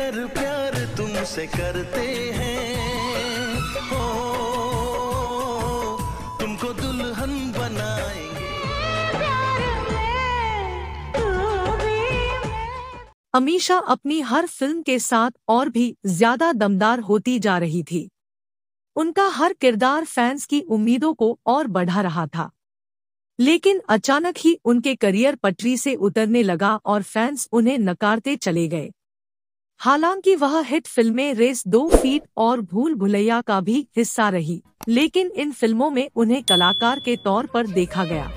कदर प्यार तुमसे करते हैं, हो तुमको दुल्हन बनाएंगे। अमीषा अपनी हर फिल्म के साथ और भी ज्यादा दमदार होती जा रही थी। उनका हर किरदार फैंस की उम्मीदों को और बढ़ा रहा था। लेकिन अचानक ही उनके करियर पटरी से उतरने लगा और फैंस उन्हें नकारते चले गए। हालांकि वह हिट फिल्में रेस 2 फीट और भूल भुलैया का भी हिस्सा रही, लेकिन इन फिल्मों में उन्हें कलाकार के तौर पर देखा गया।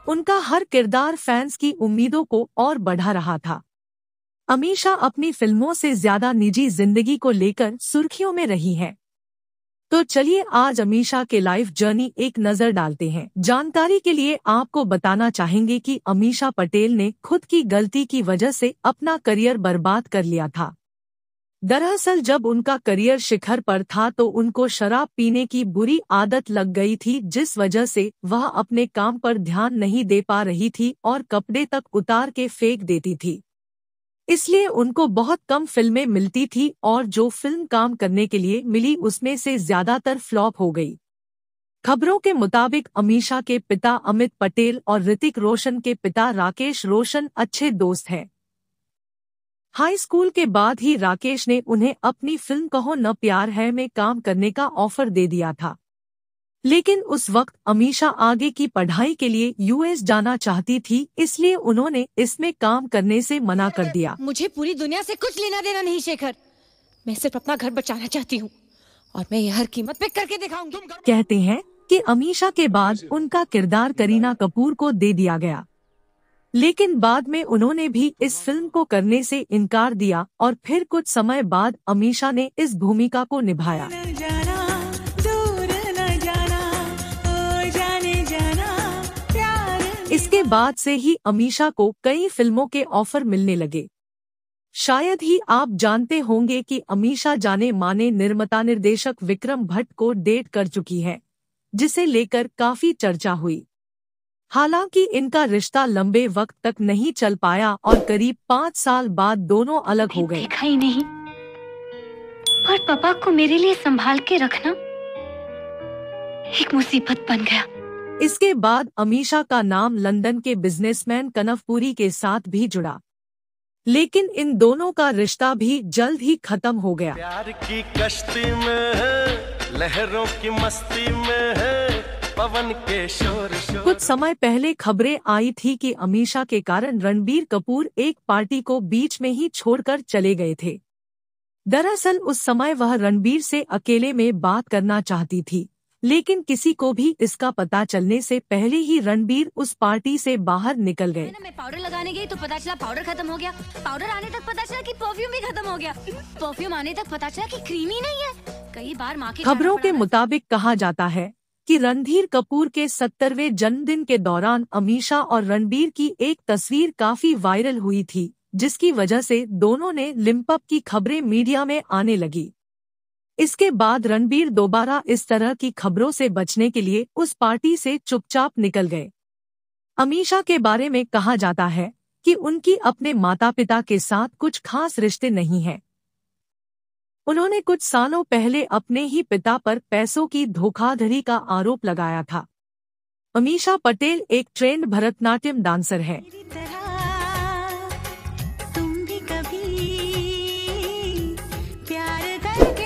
उनका हर किरदार फैंस की उम्मीदों को और बढ़ा रहा था। अमीषा अपनी फिल्मों से ज्यादा निजी जिंदगी को लेकर सुर्खियों में रही हैं। तो चलिए आज अमीषा के लाइफ जर्नी एक नजर डालते हैं। जानकारी के लिए आपको बताना चाहेंगे कि अमीषा पटेल ने खुद की गलती की वजह से अपना करियर बर्बाद कर लिया था। दरअसल जब उनका करियर शिखर पर था तो उनको शराब पीने की बुरी आदत लग गई थी, जिस वजह से वह अपने काम पर ध्यान नहीं दे पा रही थी और कपड़े तक उतार के फेंक देती थी। इसलिए उनको बहुत कम फिल्में मिलती थी और जो फिल्म काम करने के लिए मिली उसमें से ज्यादातर फ्लॉप हो गई। खबरों के मुताबिक अमीषा के पिता अमित पटेल और ऋतिक रोशन के पिता राकेश रोशन अच्छे दोस्त हैं। हाई स्कूल के बाद ही राकेश ने उन्हें अपनी फिल्म कहो न प्यार है में काम करने का ऑफर दे दिया था। लेकिन उस वक्त अमीषा आगे की पढ़ाई के लिए यूएस जाना चाहती थी, इसलिए उन्होंने इसमें काम करने से मना कर दिया। मुझे पूरी दुनिया से कुछ लेना देना नहीं शेखर, मैं सिर्फ अपना घर बचाना चाहती हूँ और मैं ये हर कीमत पे करके दिखाऊंगी। कहते हैं कि अमीषा के बाद उनका किरदार करीना कपूर को दे दिया गया, लेकिन बाद में उन्होंने भी इस फिल्म को करने से इनकार दिया और फिर कुछ समय बाद अमीषा ने इस भूमिका को निभाया। इसके बाद से ही अमीषा को कई फिल्मों के ऑफर मिलने लगे। शायद ही आप जानते होंगे कि अमीषा जाने माने निर्माता निर्देशक विक्रम भट्ट को डेट कर चुकी है, जिसे लेकर काफी चर्चा हुई। हालांकि इनका रिश्ता लंबे वक्त तक नहीं चल पाया और करीब 5 साल बाद दोनों अलग हो गए। देखा ही नहीं, पर पापा को मेरे लिए संभाल के रखना एक मुसीबत बन गया। इसके बाद अमीषा का नाम लंदन के बिजनेसमैन कनवपुरी के साथ भी जुड़ा, लेकिन इन दोनों का रिश्ता भी जल्द ही खत्म हो गया। प्यार की कश्ती में है, लहरों की मस्ती में है, पवन के शोर शोर। कुछ समय पहले खबरें आई थी कि अमीषा के कारण रणबीर कपूर एक पार्टी को बीच में ही छोड़कर चले गए थे। दरअसल उस समय वह रणबीर से अकेले में बात करना चाहती थी, लेकिन किसी को भी इसका पता चलने से पहले ही रणबीर उस पार्टी से बाहर निकल गए। मैं पाउडर लगाने गई तो पता चला पाउडर खत्म हो गया, पाउडर आने तक पता चला कि परफ्यूम भी खत्म हो गया, परफ्यूम आने तक पता चला कि क्रीम ही नहीं है। कई बार माँ के खबरों के मुताबिक कहा जाता है कि रणधीर कपूर के 70वें जन्मदिन के दौरान अमीषा और रणबीर की एक तस्वीर काफी वायरल हुई थी, जिसकी वजह से दोनों ने लिंपअप की खबरें मीडिया में आने लगी। इसके बाद रणबीर दोबारा इस तरह की खबरों से बचने के लिए उस पार्टी से चुपचाप निकल गए। अमीषा के बारे में कहा जाता है कि उनकी अपने माता पिता के साथ कुछ खास रिश्ते नहीं हैं। उन्होंने कुछ सालों पहले अपने ही पिता पर पैसों की धोखाधड़ी का आरोप लगाया था। अमीषा पटेल एक ट्रेंड भरतनाट्यम डांसर है।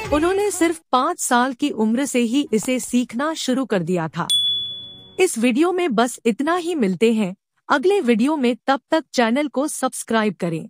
उन्होंने सिर्फ 5 साल की उम्र से ही इसे सीखना शुरू कर दिया था। इस वीडियो में बस इतना ही, मिलते हैं अगले वीडियो में, तब तक चैनल को सब्सक्राइब करें।